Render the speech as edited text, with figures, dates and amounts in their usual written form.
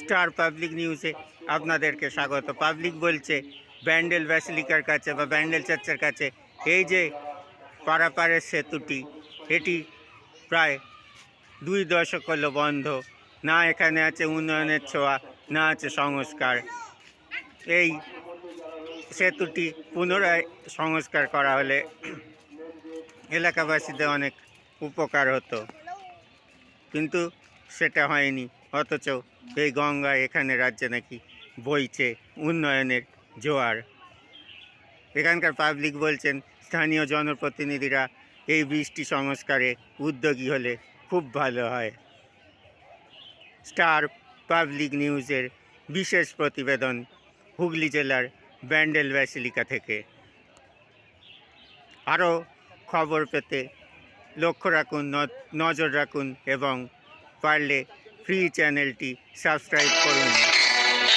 Star public নিউজে আপনাদেরকে স্বাগত। পাবলিক বলছে ব্যান্ডেল ব্যাসিলিকার কাছে বা ব্যান্ডেল চার্চের কাছে এই যে পারাপারের সেতুটি, এটি প্রায় 2 দশক হলো বন্ধ। না এখানে আছে উন্নয়নের ছোঁয়া, না আছে সংস্কার। এই সেতুটি পুনরায় সংস্কার করা হলে এলাকাবাসীদের অনেক উপকার হতো, কিন্তু সেটা হয়নি। অথচ এই গঙ্গা এখানে রাজ্যে নাকি বইছে উন্নয়নের জোয়ার। এখানকার পাবলিক বলছেন স্থানীয় জনপ্রতিনিধিরা এই বৃষ্টি সংস্কারে উদ্যোগী হলে খুব ভালো হয়। স্টার পাবলিক নিউজের বিশেষ প্রতিবেদন হুগলি জেলার ব্যান্ডেল ব্যাসিলিকা থেকে। আরও খবর পেতে লক্ষ্য রাখুন, নজর রাখুন এবং পারলে ফ্রি চ্যানেলটি সাবস্ক্রাইব করুন।